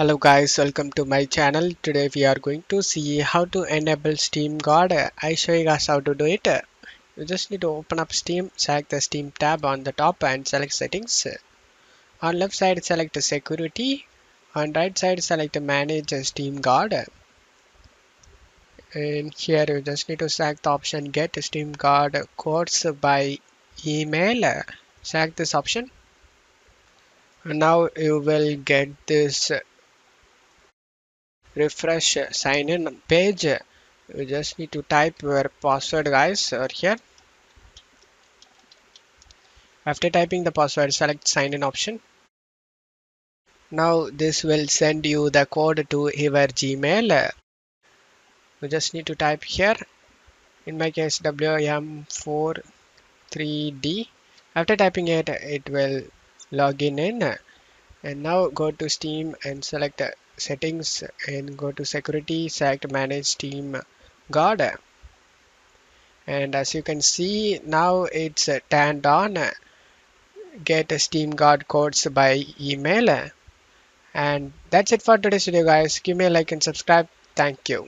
Hello guys, welcome to my channel. Today we are going to see how to enable Steam Guard. I show you guys how to do it. You just need to open up Steam, select the Steam tab on the top and select settings. On left side select security. On right side select manage Steam Guard. And here you just need to select the option get Steam Guard codes by email. Select this option. And now you will get this refresh sign in page. You just need to type your password guys over here. After typing the password, select sign in option. Now this will send you the code to your Gmail. You just need to type here, in my case WM43D. After typing it, it will log in. And now go to Steam and select settings and go to security, select manage Steam Guard. And as you can see, now it's turned on. Get Steam Guard codes by email. And that's it for today's video guys. Give me a like and subscribe. Thank you.